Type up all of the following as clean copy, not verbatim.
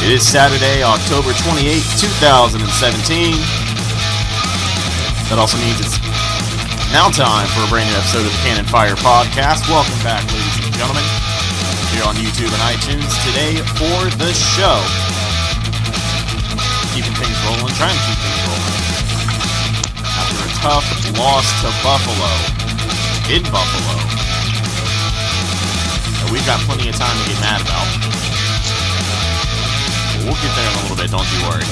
It is Saturday, October 28th, 2017. That also means it's now time for a brand new episode of the Cannon Fire Podcast. Welcome back, ladies and gentlemen, here on YouTube and iTunes. Today for the show, keeping things rolling, trying to keep things rolling. After a tough loss to Buffalo, in Buffalo, that we've got plenty of time to get mad about. We'll get there in a little bit, don't you worry.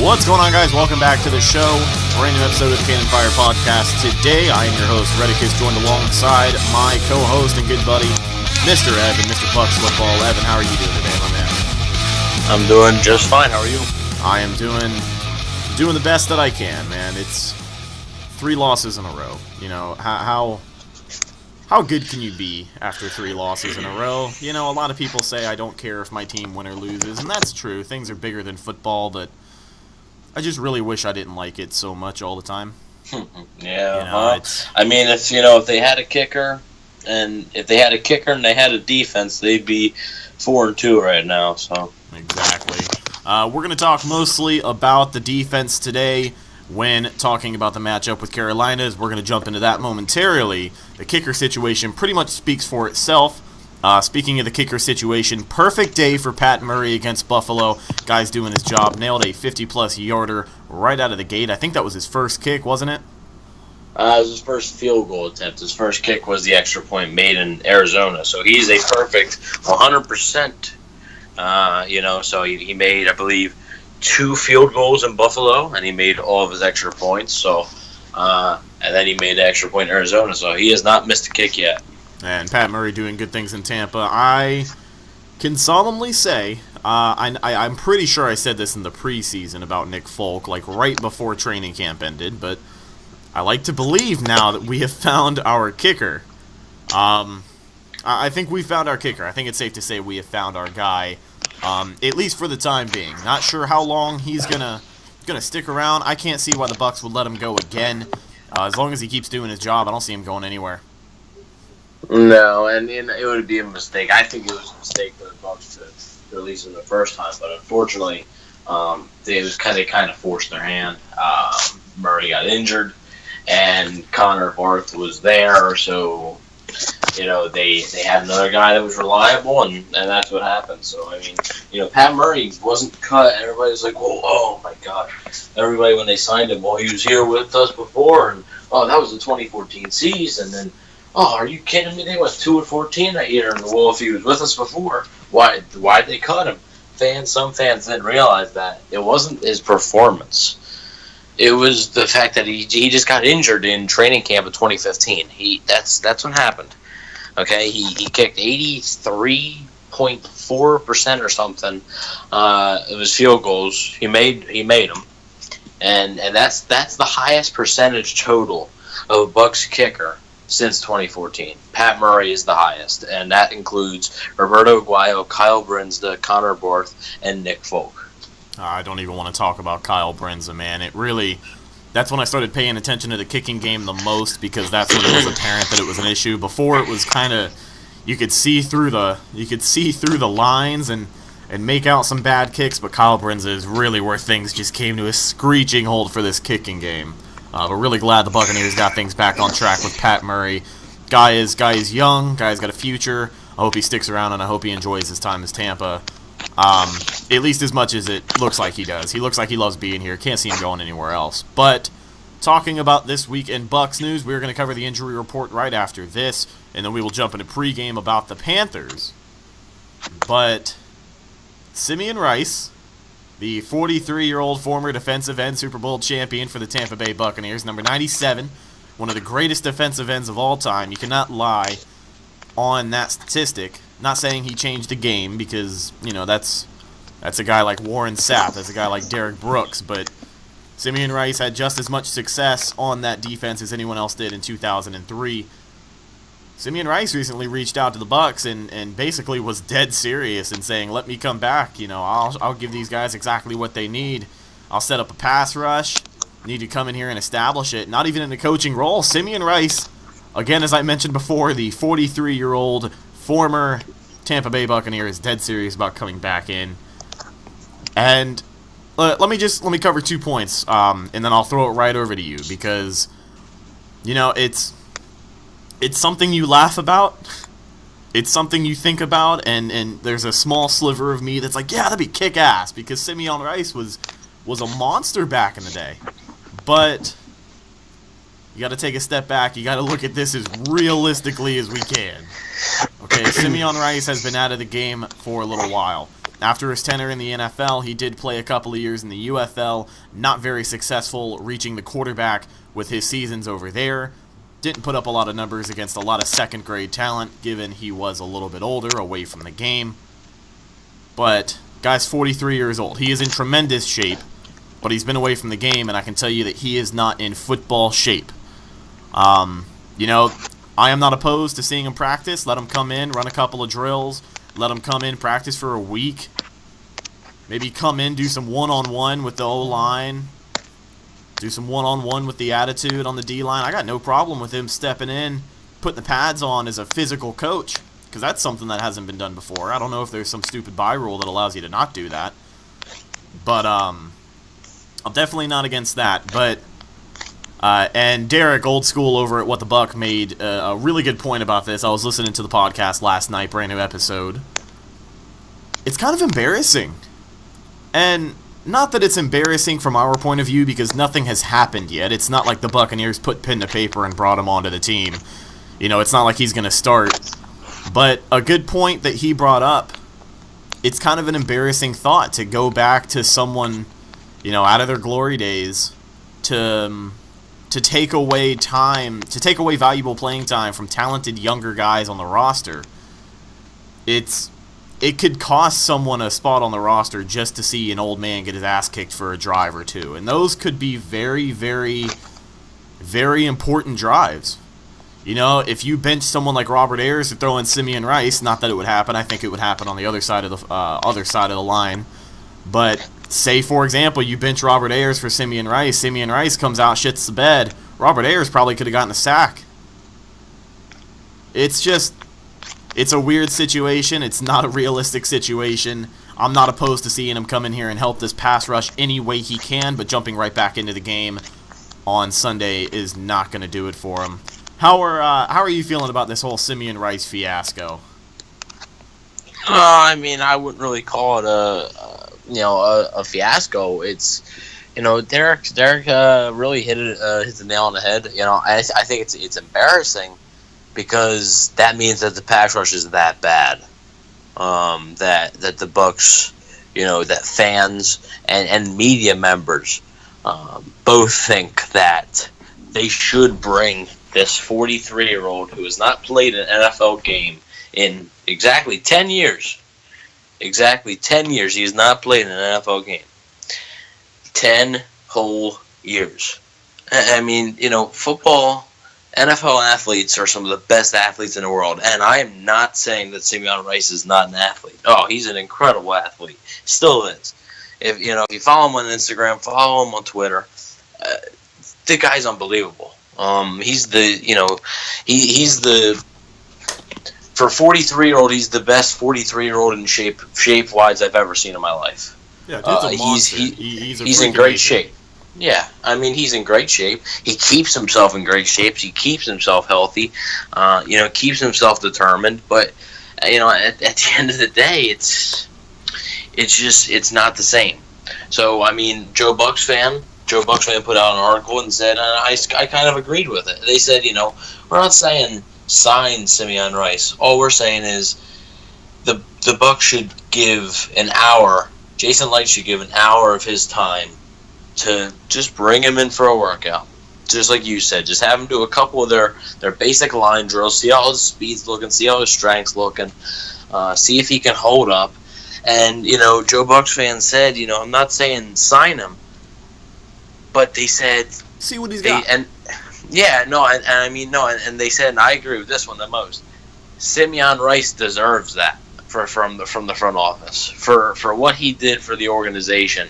What's going on, guys? Welcome back to the show. Brand new episode of the Cannon Fire Podcast. Today, I am your host, Redicus, joined alongside my co-host and good buddy, Mr. Evan, Mr. Bucs Football. Evan, how are you doing today, my man? I'm doing just fine. How are you? I am doing the best that I can, man. It's 3 losses in a row. You know, how good can you be after 3 losses in a row? You know, a lot of people say I don't care if my team wins or loses, and that's true. Things are bigger than football, but I just really wish I didn't like it so much all the time. Yeah, you know, I mean, if they had a kicker, and they had a defense, they'd be 4-2 right now. So exactly. We're going to talk mostly about the defense today. When talking about the matchup with Carolina, as we're going to jump into that momentarily. The kicker situation pretty much speaks for itself. Speaking of the kicker situation, perfect day for Pat Murray against Buffalo. Guy's doing his job. Nailed a 50-plus yarder right out of the gate. I think that was his first kick, wasn't it? It was his first field goal attempt. His first kick was the extra point made in Arizona. So he's a perfect 100%. So he made, I believe, 2 field goals in Buffalo, and he made all of his extra points. So, and then he made the extra point in Arizona. So he has not missed a kick yet. And Pat Murray doing good things in Tampa. I can solemnly say, I'm pretty sure I said this in the preseason about Nick Folk, like right before training camp ended. But I like to believe now that we have found our kicker. I think we found our kicker. I think it's safe to say we have found our guy. At least for the time being. Not sure how long he's gonna stick around. I can't see why the Bucs would let him go again. As long as he keeps doing his job, I don't see him going anywhere. No, and it would be a mistake. I think it was a mistake for the Bucs to release him the first time, but unfortunately, they kind of forced their hand. Murray got injured, and Connor Barth was there, so they had another guy that was reliable, and that's what happened. So, I mean, Pat Murray wasn't cut. Everybody was like, oh my God. Everybody, when they signed him, he was here with us before, and, that was the 2014 season, and, are you kidding me? They went 2-14 that year, and, if he was with us before, why'd they cut him? Some fans didn't realize that. It wasn't his performance. It was the fact that he just got injured in training camp of 2015. That's what happened. Okay, he kicked 83.4% or something of his field goals. He made them, and that's the highest percentage total of a Bucs kicker since 2014. Pat Murray is the highest, and that includes Roberto Aguayo, Kyle Brinza, Connor Barth, and Nick Folk. I don't even want to talk about Kyle Brinza, man. That's when I started paying attention to the kicking game the most, because that's when it was apparent that it was an issue. Before, it was kind of, you could see through the lines and make out some bad kicks, but Kyle Brinza is really where things just came to a screeching halt for this kicking game. But really glad the Buccaneers got things back on track with Pat Murray. Guy is young, guy's got a future. I hope he sticks around, and I hope he enjoys his time as Tampa. At least as much as it looks like he does. He looks like he loves being here. Can't see him going anywhere else. But talking about this week in Bucs news, we're going to cover the injury report right after this, and then we will jump into pregame about the Panthers. But Simeon Rice, the 43-year-old former defensive end Super Bowl champion for the Tampa Bay Buccaneers, number 97, one of the greatest defensive ends of all time. You cannot lie on that statistic. Not saying he changed the game, because, that's a guy like Warren Sapp, that's a guy like Derek Brooks, but Simeon Rice had just as much success on that defense as anyone else did in 2003. Simeon Rice recently reached out to the Bucs and basically was dead serious in saying, let me come back, I'll give these guys exactly what they need. I'll set up a pass rush, need to come in here and establish it. Not even in a coaching role. Simeon Rice, again, as I mentioned before, the 43-year-old former Tampa Bay Buccaneers dead serious about coming back in. And let me cover 2 points, and then I'll throw it right over to you because, it's something you laugh about. It's something you think about, and there's a small sliver of me that's like, yeah, that'd be kick-ass, because Simeon Rice was a monster back in the day. But you got to take a step back. You got to look at this as realistically as we can. Okay, Simeon Rice has been out of the game for a little while. After his tenure in the NFL, he did play a couple of years in the UFL, not very successful, reaching the quarterback with his seasons over there. Didn't put up a lot of numbers against a lot of second-grade talent, given he was a little bit older, away from the game. But, guy's 43 years old. He is in tremendous shape, but he's been away from the game, and I can tell you that he is not in football shape. I am not opposed to seeing him practice. Let him come in, run a couple of drills. Let him come in, practice for a week. Maybe come in, do some one-on-one with the O-line. Do some one-on-one with the attitude on the D-line. I got no problem with him stepping in, putting the pads on as a physical coach, because that's something that hasn't been done before. I don't know if there's some stupid bye rule that allows you to not do that. But I'm definitely not against that. But and Derek, old school over at What the Buck, made a really good point about this. I was listening to the podcast last night, brand new episode. It's kind of embarrassing. And not that it's embarrassing from our point of view, because nothing has happened yet. It's not like the Buccaneers put pen to paper and brought him onto the team. It's not like he's going to start. But a good point that he brought up, it's kind of an embarrassing thought to go back to someone, out of their glory days, to take away time, to take away valuable playing time from talented younger guys on the roster. It could cost someone a spot on the roster just to see an old man get his ass kicked for a drive or two. And those could be very, very, very important drives. If you bench someone like Robert Ayers to throw in Simeon Rice, not that it would happen. I think it would happen on the other side of the line. But say, for example, you bench Robert Ayers for Simeon Rice. Simeon Rice comes out, shits the bed. Robert Ayers probably could have gotten a sack. It's a weird situation. It's not a realistic situation. I'm not opposed to seeing him come in here and help this pass rush any way he can, but jumping right back into the game on Sunday is not going to do it for him. How are you feeling about this whole Simeon Rice fiasco? I wouldn't really call it a fiasco. It's, Derek really hit the nail on the head. I think it's embarrassing, because that means that the pass rush is that bad. That the Bucs, that fans and media members both think that they should bring this 43-year-old who has not played an NFL game in exactly 10 years. Exactly 10 years he has not played an NFL game. 10 whole years. Football, NFL athletes are some of the best athletes in the world, and I am not saying that Simeon Rice is not an athlete. Oh, he's an incredible athlete. Still is. If you follow him on Instagram, follow him on Twitter, the guy's unbelievable. He's for a 43-year-old, he's the best 43-year-old in shape-wise I've ever seen in my life. Yeah, dude's a monster. He's in great shape. Yeah, he's in great shape. He keeps himself in great shape. He keeps himself healthy. Keeps himself determined. But at the end of the day, it's not the same. So Joe Bucs fan put out an article and said, I kind of agreed with it. They said, we're not saying sign Simeon Rice. All we're saying is the Bucs should give an hour. Jason Licht should give an hour of his time to just bring him in for a workout. Just like you said, just have him do a couple of their basic line drills, see how his speed's looking, see how his strength's looking, see if he can hold up. And, Joe Bucs fans said, I'm not saying sign him, but they said... See what he's got. And they said, and I agree with this one the most, Simeon Rice deserves that from the front office for what he did for the organization.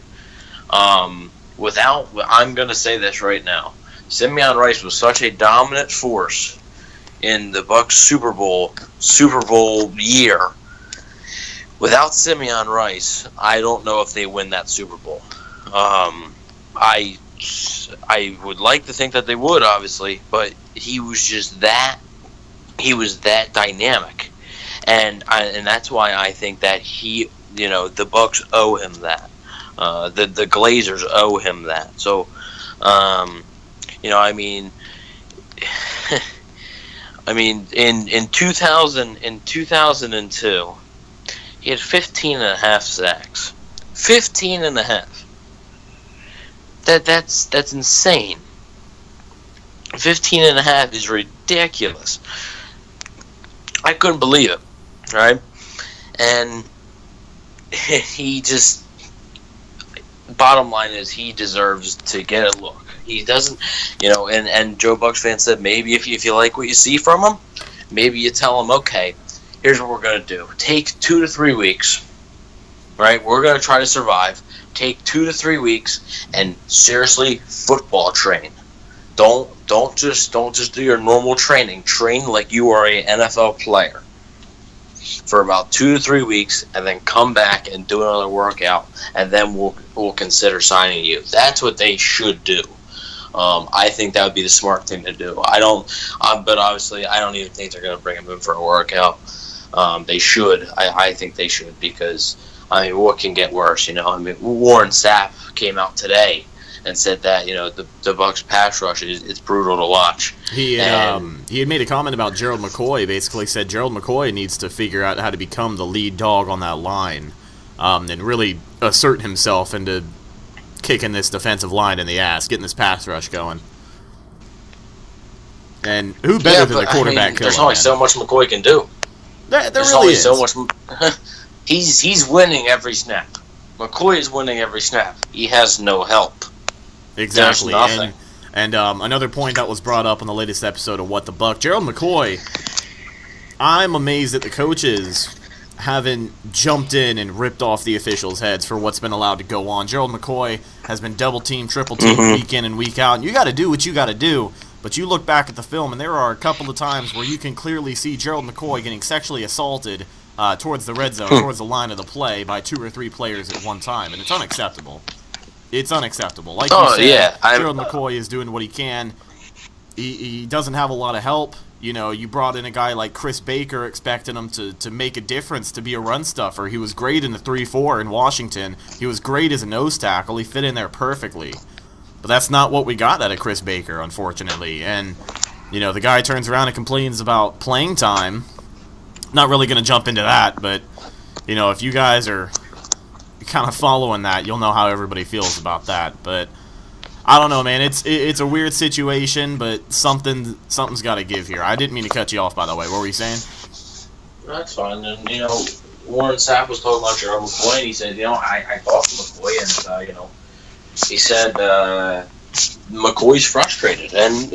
I'm going to say this right now. Simeon Rice was such a dominant force in the Bucs Super Bowl year without Simeon Rice, I don't know if they win that Super Bowl. I would like to think that they would, obviously, but he was just that. He was that dynamic, and that's why I think that he, the Bucs owe him that. The Glazers owe him that. So, I mean, in 2002, he had 15 and a half sacks. 15 and a half. That's insane. 15 and a half is ridiculous. I couldn't believe it, right? And he just, bottom line is, he deserves to get a look. He doesn't, and Joe Bucs fans said, maybe if you like what you see from him, maybe you tell him, okay, here's what we're going to do. Take 2 to 3 weeks, right? We're going to try to survive. Take 2 to 3 weeks and seriously football train. Don't just do your normal training. Train like you are a NFL player for about 2 to 3 weeks, and then come back and do another workout, and then we'll consider signing you. That's what they should do. I think that would be the smart thing to do. But obviously I don't even think they're going to bring him in for a workout. They should. I think they should, because what can get worse? Warren Sapp came out today and said that the Bucs pass rush is brutal to watch. He had made a comment about Gerald McCoy. Basically said Gerald McCoy needs to figure out how to become the lead dog on that line, and really assert himself into kicking this defensive line in the ass, getting this pass rush going. And who better than the quarterback killer? There's only so much McCoy can do. There's really is. So much. He's winning every snap. McCoy is winning every snap. He has no help. Exactly. And another point that was brought up in the latest episode of What the Buck, Gerald McCoy, I'm amazed that the coaches haven't jumped in and ripped off the officials' heads for what's been allowed to go on. Gerald McCoy has been double-teamed, triple-teamed week in and week out, and you got to do what you got to do. But you look back at the film, and there are a couple of times where you can clearly see Gerald McCoy getting sexually assaulted towards the red zone, towards the line of the play, by 2 or 3 players at one time, and it's unacceptable. It's unacceptable. Like you said, Gerald McCoy is doing what he can. He doesn't have a lot of help. You brought in a guy like Chris Baker expecting him to make a difference, to be a run stuffer. He was great in the 3-4 in Washington. He was great as a nose tackle. He fit in there perfectly. But that's not what we got out of Chris Baker, unfortunately. And, the guy turns around and complains about playing time. Not really going to jump into that, but, if you guys are kind of following that, you'll know how everybody feels about that. But I don't know, man. It's a weird situation, but something's got to give here. I didn't mean to cut you off, by the way. What were you saying? That's fine. And Warren Sapp was talking about Gerald McCoy, and he said, I talked to McCoy, and he said McCoy's frustrated, and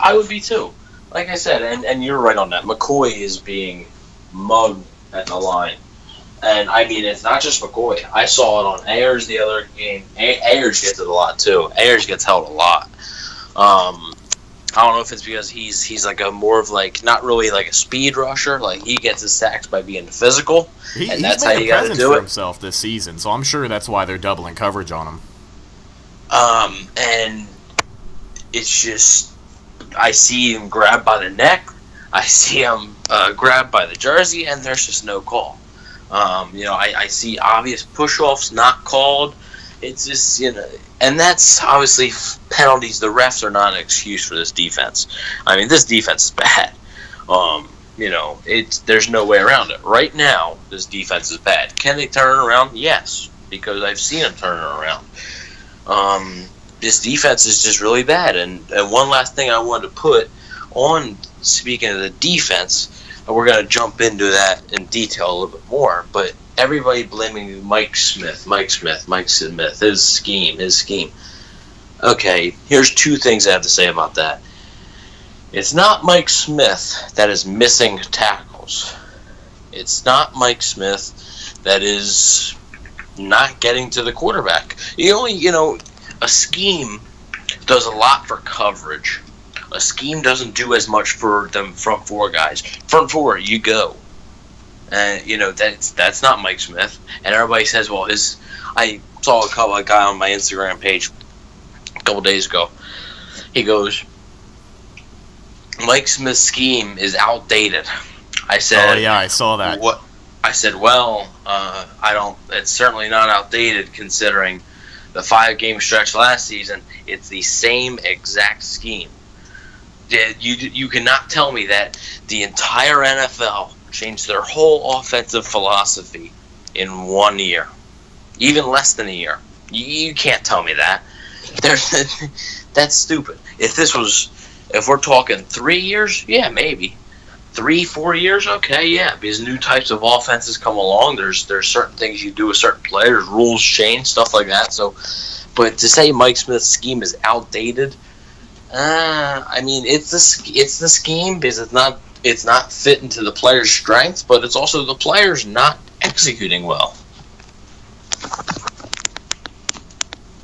I would be too. Like I said, and you're right on that. McCoy is being mugged at the line. And, it's not just McCoy. I saw it on Ayers the other game. Ayers gets it a lot, too. Ayers gets held a lot. I don't know if it's because he's like a more of not really like a speed rusher. Like, he gets his sacks by being physical, and that's how you got to do it. Himself this season, so I'm sure that's why they're doubling coverage on him. And it's just, I see him grabbed by the neck. I see him grabbed by the jersey, and there's just no call. I see obvious push-offs not called. It's just, and that's obviously penalties. The refs are not an excuse for this defense. This defense is bad. There's no way around it. Right now, this defense is bad. Can they turn it around? Yes, because I've seen them turn it around. This defense is just really bad. And one last thing I wanted to put on, speaking of the defense, we're going to jump into that in detail a little bit more, but everybody blaming Mike Smith, his scheme. Okay, here's 2 things I have to say about that. It's not Mike Smith that is missing tackles. It's not Mike Smith that is not getting to the quarterback. A scheme does a lot for coverage. A scheme doesn't do as much for them front 4 guys. Front 4, you go. And that's not Mike Smith. And everybody says, well, I saw a guy on my Instagram page a couple days ago. He goes, Mike Smith's scheme is outdated. I said, oh yeah, I saw that. What? I said, well, it's certainly not outdated considering the 5-game stretch last season. It's the same exact scheme. You cannot tell me that the entire NFL changed their whole offensive philosophy in 1 year, even less than a year. You can't tell me that. That's stupid. If we're talking 3 years, yeah, maybe 3-4 years, okay, yeah, because new types of offenses come along. There's certain things you do with certain players, rules change, stuff like that. So, but to say Mike Smith's scheme is outdated, I mean, it's the scheme because it's not fitting to the players' strengths, but it's also the players not executing well.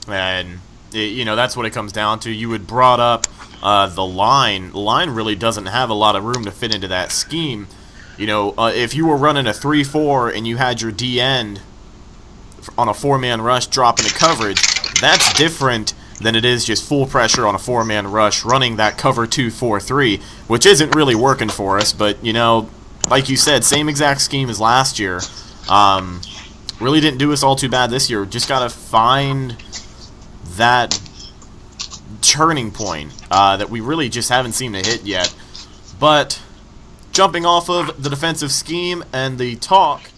And that's what it comes down to. You had brought up the line. The line really doesn't have a lot of room to fit into that scheme. If you were running a 3-4 and you had your D end on a 4-man rush drop into coverage, that's different than it is just full pressure on a 4-man rush running that cover 2-4-3, which isn't really working for us. But like you said, same exact scheme as last year. Really didn't do us all too bad this year. Just gotta find that turning point that we really just haven't seemed to hit yet. But jumping off of the defensive scheme and the talk,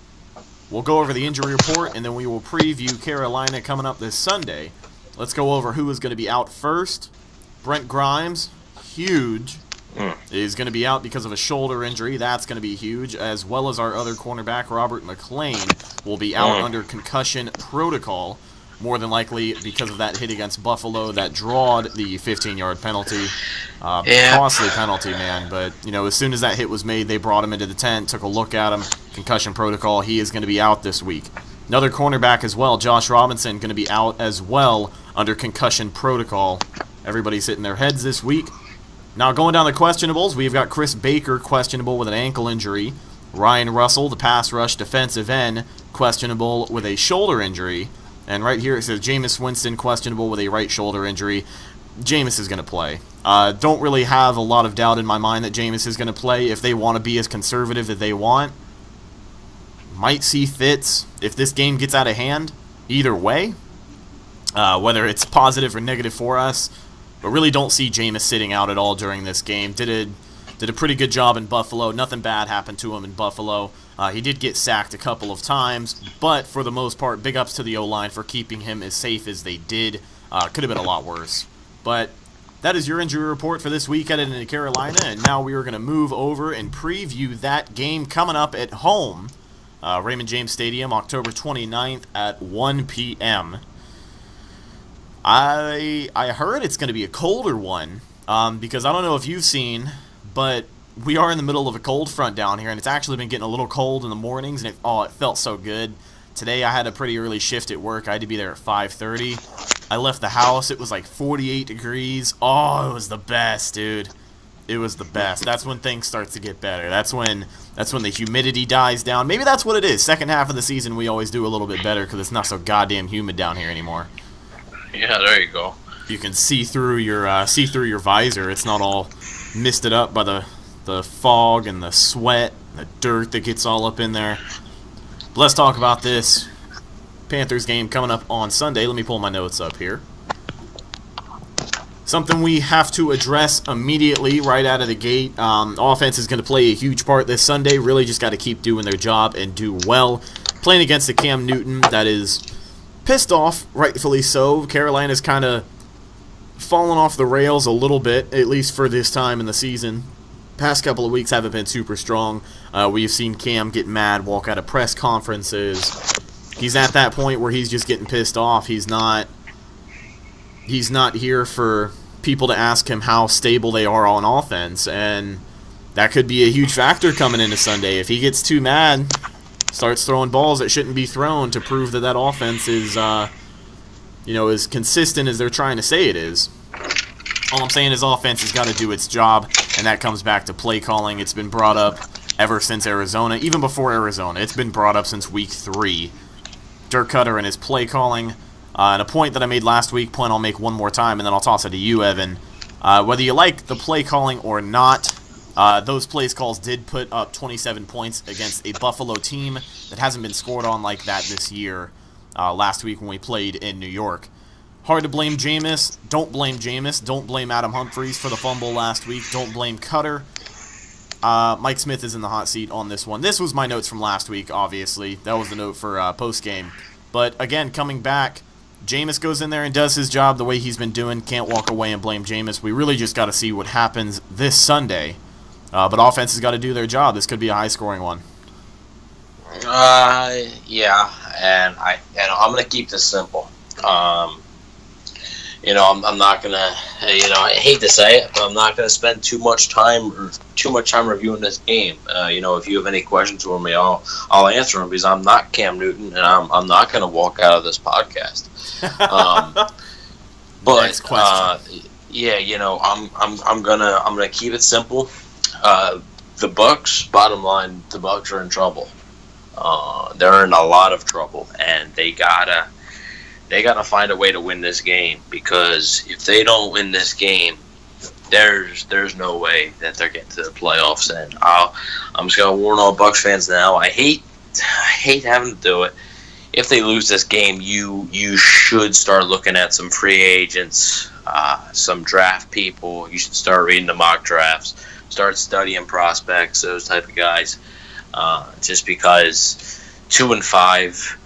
we'll go over the injury report, and then we will preview Carolina coming up this Sunday. Let's go over who is going to be out first. Brent Grimes, huge, is going to be out because of a shoulder injury. That's going to be huge, as well as our other cornerback, Robert McClain, will be out under concussion protocol, more than likely because of that hit against Buffalo that drawed the 15-yard penalty. Costly penalty, man. But, as soon as that hit was made, they brought him into the tent, took a look at him, concussion protocol. He is going to be out this week. Another cornerback as well, Josh Robinson, going to be out as well under concussion protocol. Everybody's hitting their heads this week. Now, going down the questionables, we've got Chris Baker questionable with an ankle injury. Ryan Russell, the pass rush defensive end, questionable with a shoulder injury. And right here it says Jameis Winston questionable with a right shoulder injury. Jameis is going to play. Don't really have a lot of doubt in my mind that Jameis is going to play if they want to be as conservative as they want. Might see fits if this game gets out of hand. Either way, whether it's positive or negative for us, but really don't see Jameis sitting out at all during this game. Did a pretty good job in Buffalo. Nothing bad happened to him in Buffalo. He did get sacked a couple of times, but for the most part, big ups to the O-line for keeping him as safe as they did. Could have been a lot worse. But that is your injury report for this week headed into Carolina, and now we are going to move over and preview that game coming up at home. Raymond James Stadium, October 29th at 1 p.m. I heard it's going to be a colder one, because I don't know if you've seen, but we are in the middle of a cold front down here, and it's actually been getting a little cold in the mornings, and it felt so good. Today I had a pretty early shift at work. I had to be there at 5:30. I left the house. It was like 48 degrees. Oh, it was the best, dude. It was the best. That's when things start to get better. That's when the humidity dies down. Maybe that's what it is. Second half of the season, we always do a little bit better because it's not so goddamn humid down here anymore. Yeah, there you go. You can see through your visor. It's not all misted up by the fog and the sweat, and the dirt that gets all up in there. But let's talk about this Panthers game coming up on Sunday. Let me pull my notes up here. Something we have to address immediately right out of the gate. Offense is going to play a huge part this Sunday. Really just got to keep doing their job and do well. Playing against a Cam Newton that is pissed off, rightfully so. Carolina's kind of fallen off the rails a little bit, at least for this time in the season. Past couple of weeks haven't been super strong. We've seen Cam get mad, walk out of press conferences. He's at that point where he's just getting pissed off. He's not here for people to ask him how stable they are on offense, and that could be a huge factor coming into Sunday. If he gets too mad, starts throwing balls that shouldn't be thrown to prove that offense is, as consistent as they're trying to say it is. All I'm saying is offense has got to do its job, and that comes back to play calling. It's been brought up ever since Arizona, even before Arizona. It's been brought up since week 3. Dirk Cutter and his play calling. And a point that I made last week, point I'll make one more time, and then I'll toss it to you, Evan. Whether you like the play calling or not, those plays calls did put up 27 points against a Buffalo team that hasn't been scored on like that this year, last week when we played in New York. Hard to blame Jameis. Don't blame Jameis. Don't blame Adam Humphries for the fumble last week. Don't blame Cutter. Mike Smith is in the hot seat on this one. This was my notes from last week, obviously. That was the note for post-game. But, again, coming back, Jameis goes in there and does his job the way he's been doing. Can't walk away and blame Jameis. We really just got to see what happens this Sunday. But offense has got to do their job. This could be a high-scoring one. Yeah, and I'm going to keep this simple. I'm not gonna. I hate to say it, but I'm not gonna spend too much time reviewing this game. If you have any questions for me, I'll answer them because I'm not Cam Newton, and I'm not gonna walk out of this podcast. But Next question. I'm gonna keep it simple. The Bucs, bottom line, the Bucs are in trouble. They're in a lot of trouble, and they gotta find a way to win this game, because if they don't win this game, there's no way that they're getting to the playoffs. And I'm just gonna warn all Bucs fans now. I hate having to do it. If they lose this game, you should start looking at some free agents, some draft people. You should start reading the mock drafts, start studying prospects, those type of guys. Just because 2-5.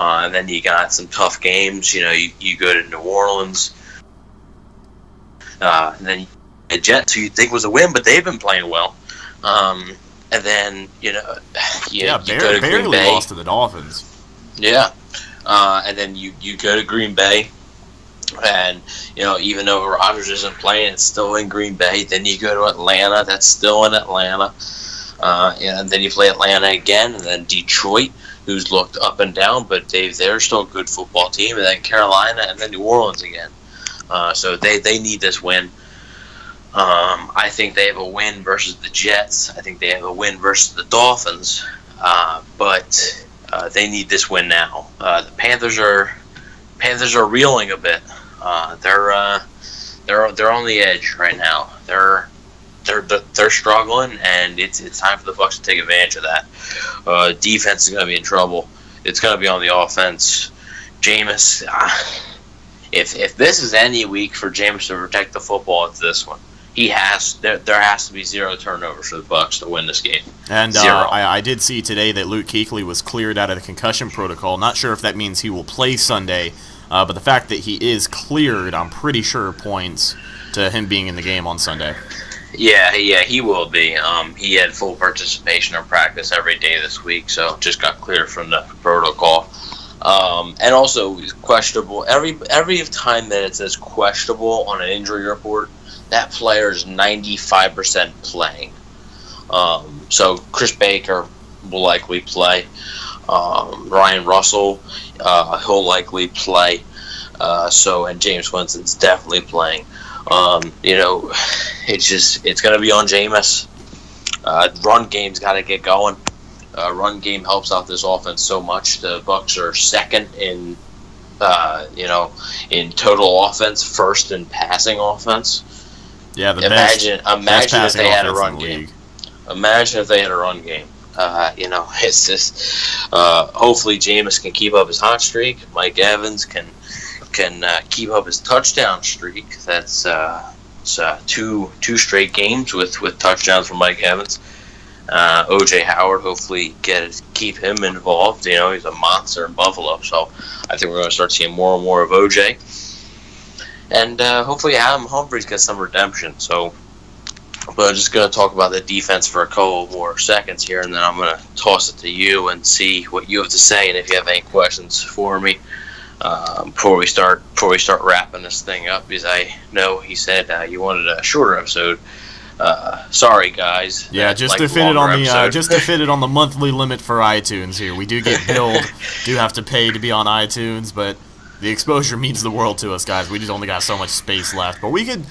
And then you got some tough games. You go to New Orleans. And then the Jets, who you think was a win, but they've been playing well. And then, you go to Green Bay. Lost to the Dolphins. Yeah. And then you go to Green Bay. And, even though Rodgers isn't playing, it's still in Green Bay. Then you go to Atlanta. That's still in Atlanta. And then you play Atlanta again. And then Detroit, who's looked up and down, but they're still a good football team. And then Carolina, and then New Orleans again. So they need this win. I think they have a win versus the Jets. I think they have a win versus the Dolphins. But they need this win now. The Panthers are reeling a bit. They're on the edge right now. They're struggling, and it's time for the Bucs to take advantage of that. Defense is going to be in trouble. It's going to be on the offense. Jameis, if this is any week for Jameis to protect the football, it's this one. There has to be 0 turnovers for the Bucs to win this game. And 0. I did see today that Luke Kuechly was cleared out of the concussion protocol. Not sure if that means he will play Sunday, but the fact that he is cleared, I'm pretty sure points to him being in the game on Sunday. Yeah, he will be. He had full participation in practice every day this week, so just got cleared from the protocol. And also, he's questionable. Every time that it says questionable on an injury report, that player is 95% playing. So Chris Baker will likely play. Ryan Russell, he'll likely play. And James Winston's definitely playing. It's going to be on Jameis. Run game's got to get going. Run game helps out this offense so much. The Bucs are second in total offense, first in passing offense. Yeah, imagine if they had a run game. League. Imagine if they had a run game. It's just hopefully Jameis can keep up his hot streak. Mike Evans can keep up his touchdown streak. That's two straight games with touchdowns from Mike Evans. O.J. Howard, hopefully keep him involved. He's a monster in Buffalo, so I think we're going to start seeing more and more of O.J. And hopefully Adam Humphries gets some redemption. But I'm just going to talk about the defense for a couple more seconds here, and then I'm going to toss it to you and see what you have to say, and if you have any questions for me before we start wrapping this thing up, because I know he said you wanted a shorter episode. Sorry, guys. Yeah, just to fit it on the monthly limit for iTunes here. We do get billed, do have to pay to be on iTunes, but the exposure means the world to us, guys. We just only got so much space left. But we could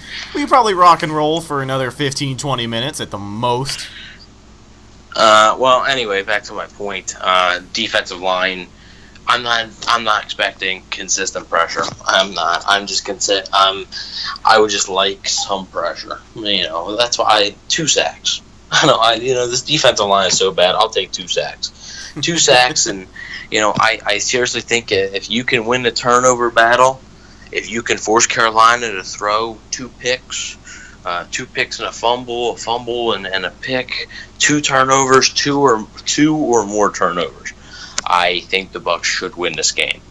probably rock and roll for another 15, 20 minutes at the most. Well, anyway, back to my point. Defensive line. I'm not expecting consistent pressure. I'm not. I'm just I would just like some pressure. That's why 2 sacks. This defensive line is so bad. I'll take 2 sacks. 2 sacks, and I seriously think if you can win the turnover battle, if you can force Carolina to throw 2 picks. 2 picks and a fumble and a pick, 2 turnovers, two or more turnovers. I think the Bucs should win this game.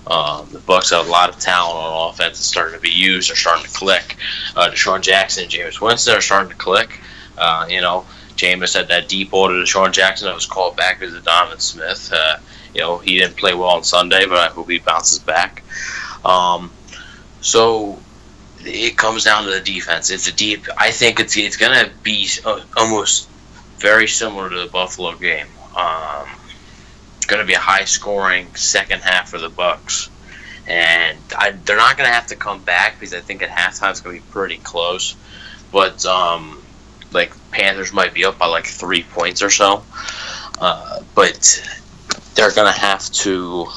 The Bucs have a lot of talent on offense. It's starting to be used. They're starting to click. Deshaun Jackson and Jameis Winston are starting to click. Jameis had that deep ball to Deshaun Jackson that was called back as a Donovan Smith. He didn't play well on Sunday, but I hope he bounces back. So it comes down to the defense. I think it's going to be almost very similar to the Buffalo game. It's going to be a high-scoring second half for the Bucs, and they're not going to have to come back because I think at halftime it's going to be pretty close. But Panthers might be up by 3 points or so, but they're going to have to.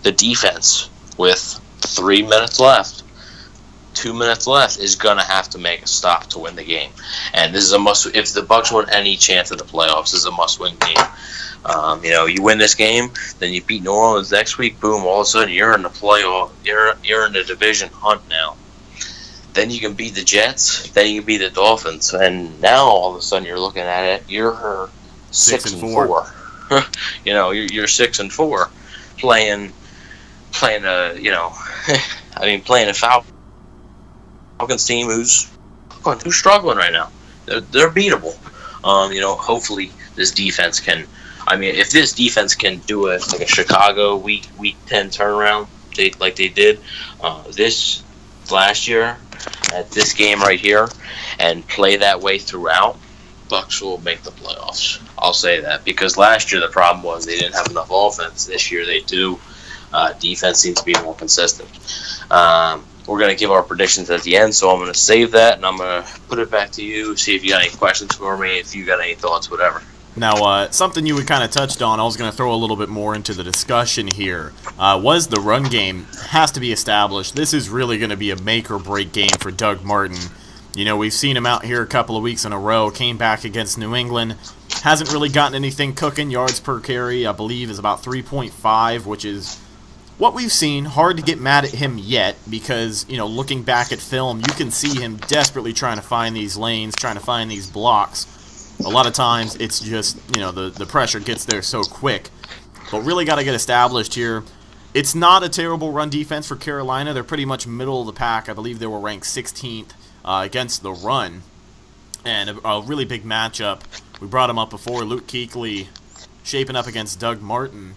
The defense with 3 minutes left. 2 minutes left is going to have to make a stop to win the game. And this is a must. If the Bucs want any chance at the playoffs, this is a must-win game. You win this game, then you beat New Orleans next week, boom, all of a sudden you're in the playoff. You're in the division hunt now. Then you can beat the Jets, then you can beat the Dolphins, and now all of a sudden you're looking at it, you're 6-4. You're 6-4 playing a Falcons team who's struggling right now. They're beatable. Hopefully this defense can. If this defense can do it like a Chicago week 10 turnaround, they did this last year at this game right here, and play that way throughout, Bucs will make the playoffs. I'll say that because last year the problem was they didn't have enough offense. This year they do. Defense seems to be more consistent. We're going to give our predictions at the end, so I'm going to save that, and I'm going to put it back to you, see if you got any questions for me, if you got any thoughts, whatever. Now, something you kind of touched on, I was going to throw a little bit more into the discussion here, was the run game has to be established. This is really going to be a make-or-break game for Doug Martin. We've seen him out here a couple of weeks in a row, came back against New England, hasn't really gotten anything cooking. Yards per carry, I believe, is about 3.5, which is what we've seen. Hard to get mad at him yet because, looking back at film, you can see him desperately trying to find these lanes, trying to find these blocks. A lot of times it's just, the pressure gets there so quick. But really got to get established here. It's not a terrible run defense for Carolina. They're pretty much middle of the pack. I believe they were ranked 16th against the run. And a really big matchup. We brought him up before. Luke Kuechly shaping up against Doug Martin.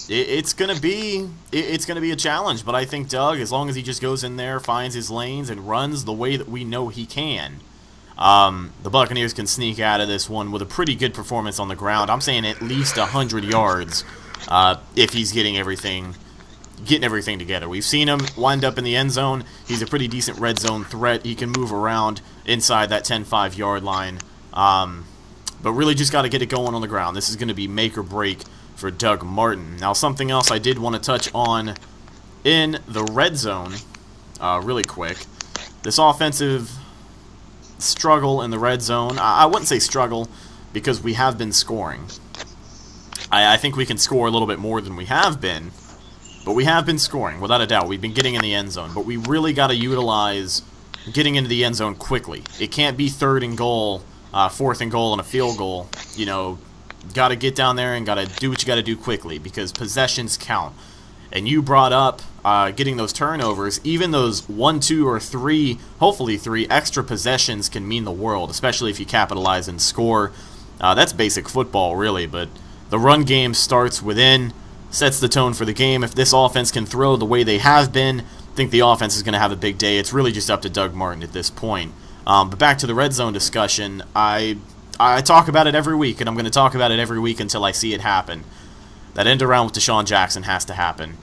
It's gonna be a challenge, but I think Doug, as long as he just goes in there, finds his lanes, and runs the way that we know he can, the Buccaneers can sneak out of this one with a pretty good performance on the ground. I'm saying at least 100 yards if he's getting everything together. We've seen him wind up in the end zone. He's a pretty decent red zone threat. He can move around inside that 10-5 yard line, but really just got to get it going on the ground. This is going to be make or break for Doug Martin. Now, something else I did want to touch on in the red zone really quick. This offensive struggle in the red zone. I wouldn't say struggle because we have been scoring. I think we can score a little bit more than we have been, but we have been scoring, without a doubt. We've been getting in the end zone, but we really got to utilize getting into the end zone quickly. It can't be 3rd and goal, 4th and goal, and a field goal. Got to get down there and got to do what you got to do quickly because possessions count. And you brought up getting those turnovers. Even those 1, 2, or 3, hopefully 3 extra possessions can mean the world, especially if you capitalize and score. That's basic football, really, but the run game starts within, sets the tone for the game. If this offense can throw the way they have been, I think the offense is going to have a big day. It's really just up to Doug Martin at this point. But back to the red zone discussion, I talk about it every week, and I'm going to talk about it every week until I see it happen. That end around with Deshaun Jackson has to happen.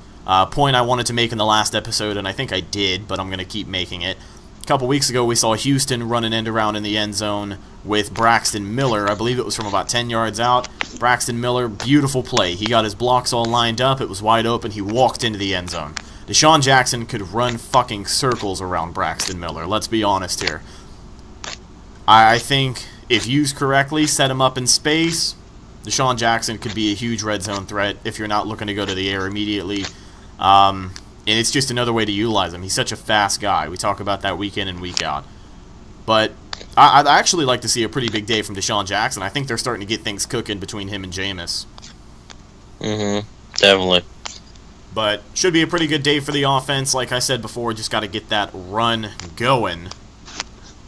Point I wanted to make in the last episode, and I think I did, but I'm going to keep making it. A couple weeks ago, we saw Houston run an end around in the end zone with Braxton Miller. I believe it was from about 10 yards out. Braxton Miller, beautiful play. He got his blocks all lined up. It was wide open. He walked into the end zone. Deshaun Jackson could run fucking circles around Braxton Miller. Let's be honest here. I think if used correctly, set him up in space, Deshaun Jackson could be a huge red zone threat if you're not looking to go to the air immediately. And it's just another way to utilize him. He's such a fast guy. We talk about that week in and week out. But I'd actually like to see a pretty big day from Deshaun Jackson. I think they're starting to get things cooking between him and Jameis. Definitely. But should be a pretty good day for the offense. Like I said before, just got to get that run going.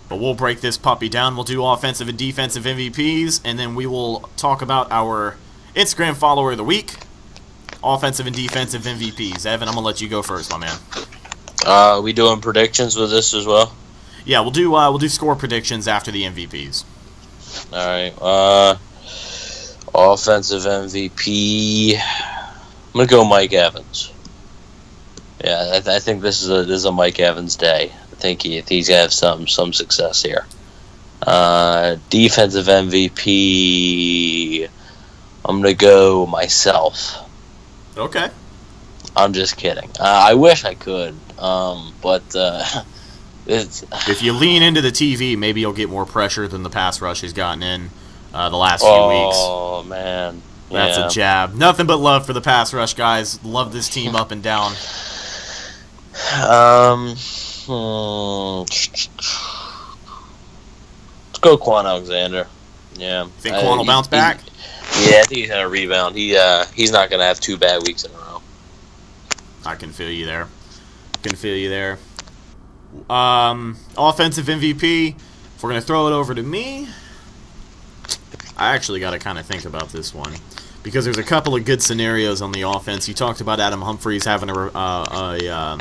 But we'll break this puppy down. We'll do offensive and defensive MVPs, and then we will talk about our Instagram follower of the week. Offensive and defensive MVPs. Evan, I'm going to let you go first, my man. We doing predictions with this as well? Yeah, we'll do score predictions after the MVPs. All right. Offensive MVP. I'm going to go Mike Evans. Yeah, I think this is a Mike Evans day. I think he's going to have some success here. Defensive MVP. I'm going to go myself. Okay. I'm just kidding. I wish I could, but it's... If you lean into the TV, maybe you'll get more pressure than the pass rush has gotten in the last few weeks. Oh, man. That's a jab. Nothing but love for the pass rush, guys. Love this team up and down. Let's go Quan Alexander. Yeah. Think Quan will bounce back? Yeah, I think he's gonna rebound. He's not gonna have 2 bad weeks in a row. I can feel you there. Offensive MVP. If we're gonna throw it over to me, I actually got to kind of think about this one because there's a couple of good scenarios on the offense. You talked about Adam Humphries having a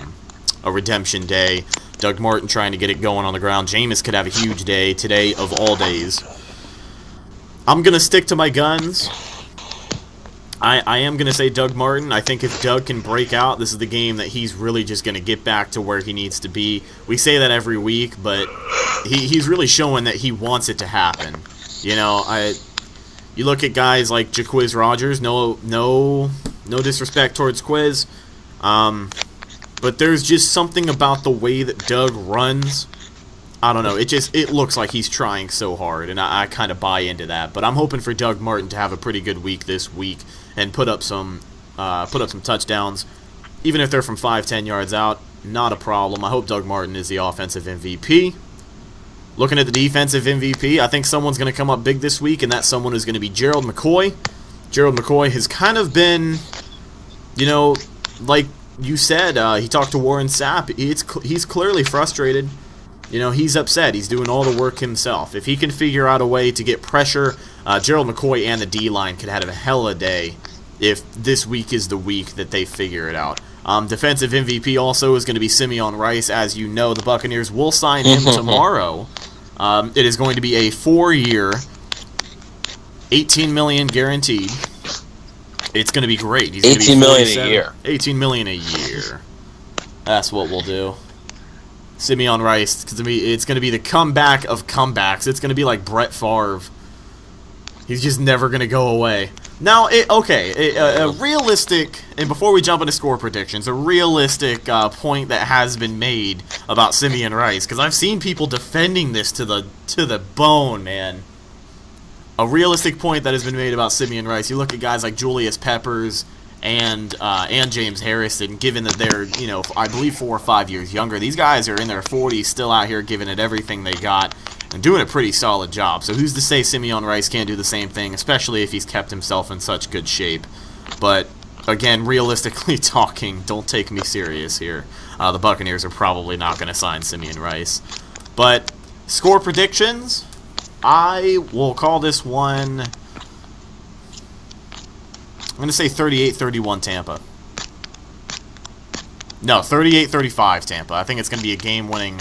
redemption day. Doug Martin trying to get it going on the ground. Jameis could have a huge day today of all days. I'm going to stick to my guns. I am going to say Doug Martin. I think if Doug can break out, this is the game that he's really just going to get back to where he needs to be. We say that every week, but he's really showing that he wants it to happen. You know, you look at guys like Jaquiz Rogers. No disrespect towards Quiz, but there's just something about the way that Doug runs. I don't know. It looks like he's trying so hard, and I kind of buy into that. But I'm hoping for Doug Martin to have a pretty good week this week and put up some touchdowns, even if they're from 5-10 yards out. Not a problem. I hope Doug Martin is the offensive MVP. Looking at the defensive MVP, I think someone's going to come up big this week, and that someone is going to be Gerald McCoy. Gerald McCoy has kind of been, like you said, he talked to Warren Sapp. He's clearly frustrated. He's upset. He's doing all the work himself. If he can figure out a way to get pressure, Gerald McCoy and the D-line could have a hell of a day if this week is the week that they figure it out. Defensive MVP also is going to be Simeon Rice. As you know, the Buccaneers will sign him tomorrow. It is going to be a 4-year, $18 million guaranteed. It's going to be great. He's going to be $18 million a year. $18 million a year. That's what we'll do. Simeon Rice, because it's going to be the comeback of comebacks. It's going to be like Brett Favre. He's just never going to go away. Now, a realistic, and before we jump into score predictions, a realistic point that has been made about Simeon Rice, because I've seen people defending this to the bone, man. A realistic point that has been made about Simeon Rice. You look at guys like Julius Peppers and James Harrison, given that they're, I believe 4 or 5 years younger. These guys are in their 40s, still out here giving it everything they got and doing a pretty solid job. So who's to say Simeon Rice can't do the same thing, especially if he's kept himself in such good shape. But, again, realistically talking, don't take me serious here. The Buccaneers are probably not going to sign Simeon Rice. But score predictions, I will call this one, I'm going to say 38-31 Tampa. No, 38-35 Tampa. I think it's going to be a game-winning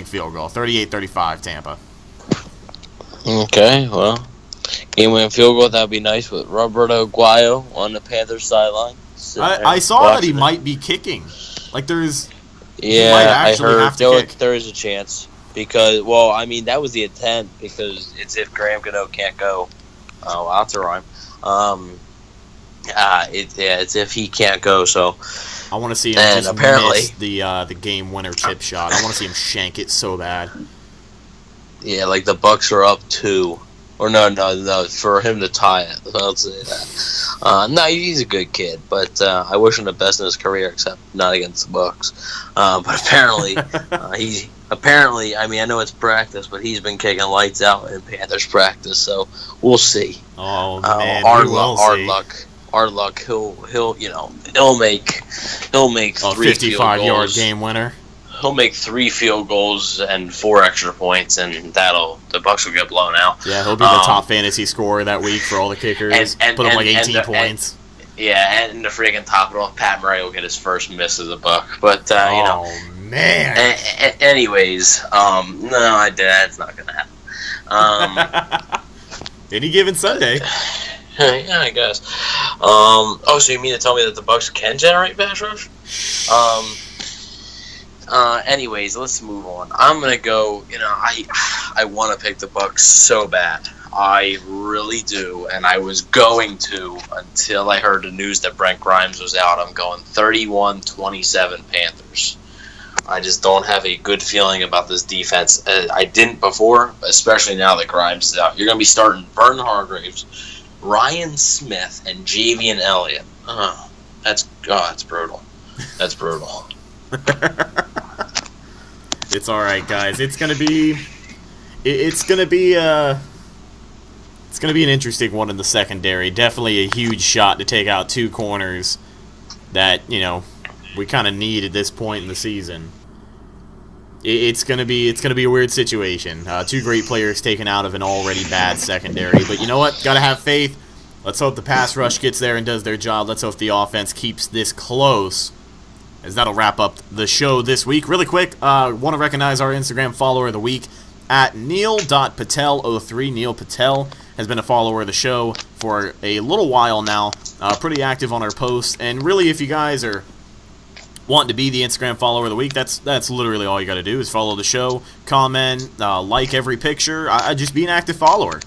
field goal. 38-35 Tampa. Okay, well, game-winning field goal, that would be nice with Roberto Aguayo on the Panthers sideline. I saw that he might be kicking. Like, there's Yeah, I actually heard have to kick. there is a chance because, well, I mean that was the intent because it's if Graham Gano can't go. Oh, well, that's a rhyme. It's if he can't go. So I want to see him and just apparently, miss the game winner chip shot. I want to see him shank it so bad. yeah, like the Bucks are up 2. Or no, for him to tie it. I'll say that. No, he's a good kid, but I wish him the best in his career, except not against the Bucks. But apparently, I mean, I know it's practice, but he's been kicking lights out in Panthers practice, so we'll see. Oh man, our luck. He'll make 3 55-yard game winner. He'll make 3 field goals and 4 extra points, and the Bucks will get blown out. Yeah, he'll be the top fantasy scorer that week for all the kickers. Put him like 18 points. And to freaking top it off, Pat Murray will get his first miss as a Buck. But man. Anyways, no, that's not gonna happen. Any given Sunday. Yeah, I guess. So you mean to tell me that the Bucks can generate pass rush? Anyways, let's move on. I'm gonna go. I want to pick the Bucks so bad. I really do, and I was going to until I heard the news that Brent Grimes was out. I'm going 31-27 Panthers. I just don't have a good feeling about this defense. I didn't before, especially now that Grimes is out. You're gonna be starting Vernon Hargreaves, Ryan Smith, and Javian Elliott. That's brutal. That's brutal. It's all right, guys. It's gonna be an interesting one in the secondary. Definitely a huge shot to take out 2 corners that we kind of need at this point in the season. It's gonna be a weird situation. 2 great players taken out of an already bad secondary. But you know what? Gotta have faith. Let's hope the pass rush gets there and does their job. Let's hope the offense keeps this close, as that'll wrap up the show this week. Really quick, want to recognize our Instagram follower of the week at Neil.Patel03. Neil Patel has been a follower of the show for a little while now. Pretty active on our posts. And really, if you guys are wanting to be the Instagram follower of the week, that's literally all you got to do is follow the show, comment, like every picture. Just be an active follower.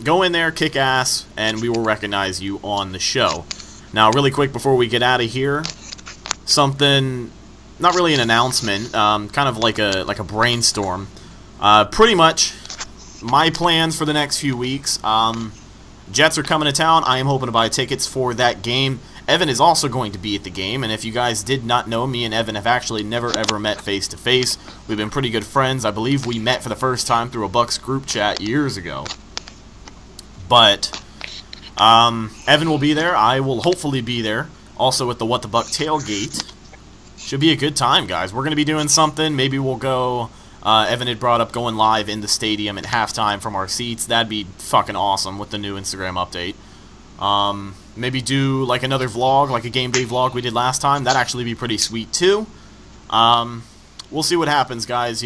Go in there, kick ass, and we will recognize you on the show. Now, really quick before we get out of here, something, not really an announcement, kind of like a brainstorm. Pretty much my plans for the next few weeks. Jets are coming to town. I am hoping to buy tickets for that game. Evan is also going to be at the game, and if you guys did not know, me and Evan have actually never ever met face to face. We've been pretty good friends. I believe we met for the first time through a Bucks group chat years ago. But Evan will be there. I will hopefully be there. Also at the What the Buck tailgate. Should be a good time, guys. We're going to be doing something. Maybe we'll go... Evan had brought up going live in the stadium at halftime from our seats. That'd be fucking awesome with the new Instagram update. Maybe do like another vlog, like a game day vlog we did last time. That'd actually be pretty sweet too. We'll see what happens, guys.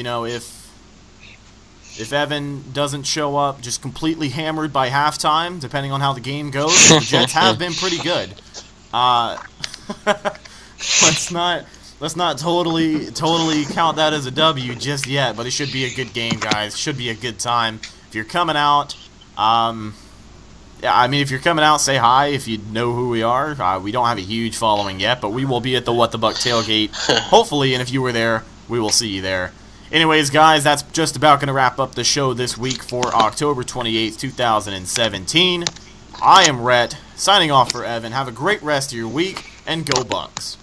If Evan doesn't show up just completely hammered by halftime, depending on how the game goes, the Jets have been pretty good. Let's not totally count that as a W just yet, but it should be a good game, guys. Should be a good time. If you're coming out, if you're coming out, say hi if you know who we are. We don't have a huge following yet, but we will be at the What the Buck tailgate, hopefully, and if you were there, we will see you there. Anyways, guys, that's just about going to wrap up the show this week for October 28th, 2017. I am Rhett, signing off for Evan. Have a great rest of your week, and Go Bucs.